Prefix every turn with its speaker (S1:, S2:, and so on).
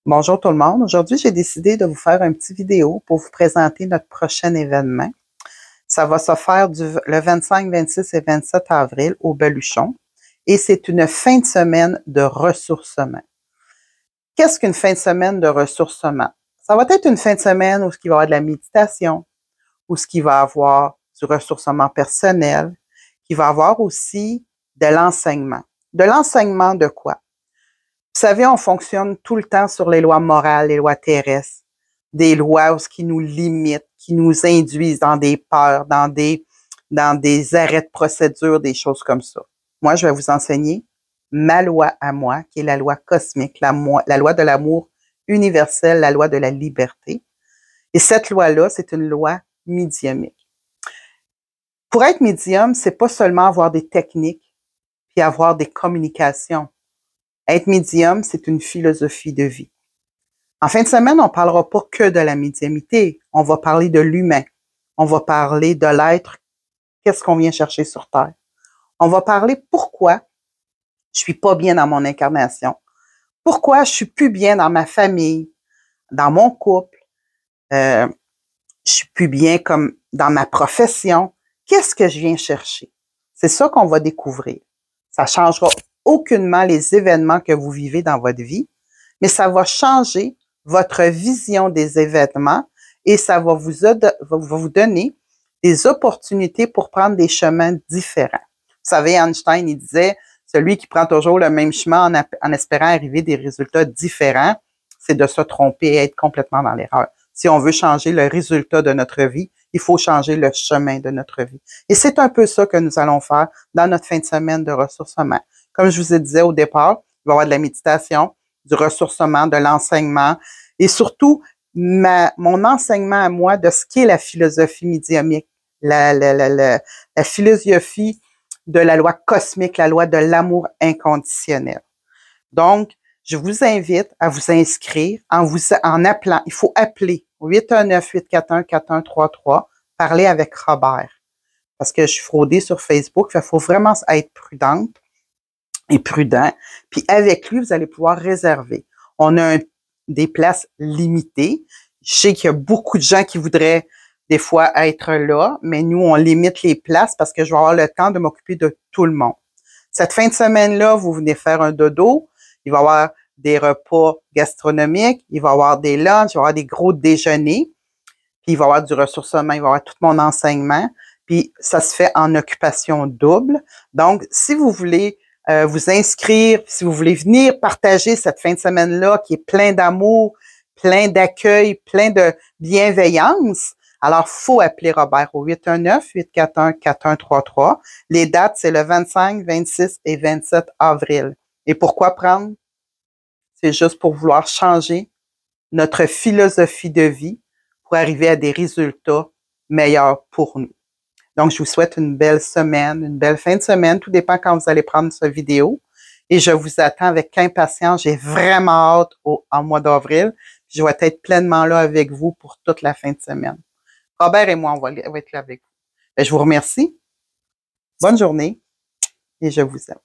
S1: Bonjour tout le monde. Aujourd'hui, j'ai décidé de vous faire une petite vidéo pour vous présenter notre prochain événement. Ça va se faire le 25, 26 et 27 avril au Beluchon et c'est une fin de semaine de ressourcement. Qu'est-ce qu'une fin de semaine de ressourcement? Ça va être une fin de semaine où il va y avoir de la méditation, où il va y avoir du ressourcement personnel, qui va y avoir aussi de l'enseignement. De l'enseignement de quoi? Vous savez, on fonctionne tout le temps sur les lois morales, les lois terrestres, des lois qui nous limitent, qui nous induisent dans des peurs, dans des arrêts de procédure, des choses comme ça. Moi, je vais vous enseigner ma loi à moi, qui est la loi cosmique, la loi de l'amour universel, la loi de la liberté. Et cette loi-là, c'est une loi médiumique. Pour être médium, c'est pas seulement avoir des techniques, puis avoir des communications. Être médium, c'est une philosophie de vie. En fin de semaine, on ne parlera pas que de la médiumnité. On va parler de l'humain. On va parler de l'être. Qu'est-ce qu'on vient chercher sur Terre? On va parler pourquoi je suis pas bien dans mon incarnation. Pourquoi je suis plus bien dans ma famille, dans mon couple. Je suis plus bien comme dans ma profession. Qu'est-ce que je viens chercher? C'est ça qu'on va découvrir. Ça changera aucunement les événements que vous vivez dans votre vie, mais ça va changer votre vision des événements et ça va vous donner des opportunités pour prendre des chemins différents. Vous savez, Einstein, il disait, celui qui prend toujours le même chemin en espérant arriver des résultats différents, c'est de se tromper et être complètement dans l'erreur. Si on veut changer le résultat de notre vie, il faut changer le chemin de notre vie. Et c'est un peu ça que nous allons faire dans notre fin de semaine de ressourcement. Comme je vous ai dit au départ, il va y avoir de la méditation, du ressourcement, de l'enseignement et surtout mon enseignement à moi de ce qu'est la philosophie médiumique, la philosophie de la loi cosmique, la loi de l'amour inconditionnel. Donc, je vous invite à vous inscrire en appelant. Il faut appeler au 819-841-4133, parler avec Robert. Parce que je suis fraudée sur Facebook, il faut vraiment être prudente et prudent. Puis avec lui, vous allez pouvoir réserver. On a des places limitées. Je sais qu'il y a beaucoup de gens qui voudraient des fois être là, mais nous, on limite les places parce que je vais avoir le temps de m'occuper de tout le monde. Cette fin de semaine-là, vous venez faire un dodo. Il va y avoir des repas gastronomiques, il va y avoir des lunchs, il va y avoir des gros déjeuners, puis il va y avoir du ressourcement, il va y avoir tout mon enseignement, puis ça se fait en occupation double. Donc, si vous voulez vous inscrire, si vous voulez venir partager cette fin de semaine-là qui est plein d'amour, plein d'accueil, plein de bienveillance, alors faut appeler Robert au 819-841-4133. Les dates, c'est le 25, 26 et 27 avril. Et pourquoi prendre? C'est juste pour vouloir changer notre philosophie de vie pour arriver à des résultats meilleurs pour nous. Donc, je vous souhaite une belle semaine, une belle fin de semaine. Tout dépend quand vous allez prendre cette vidéo. Et je vous attends avec impatience. J'ai vraiment hâte en mois d'avril. Je vais être pleinement là avec vous pour toute la fin de semaine. Robert et moi, on va être là avec vous. Je vous remercie. Bonne journée et je vous aime.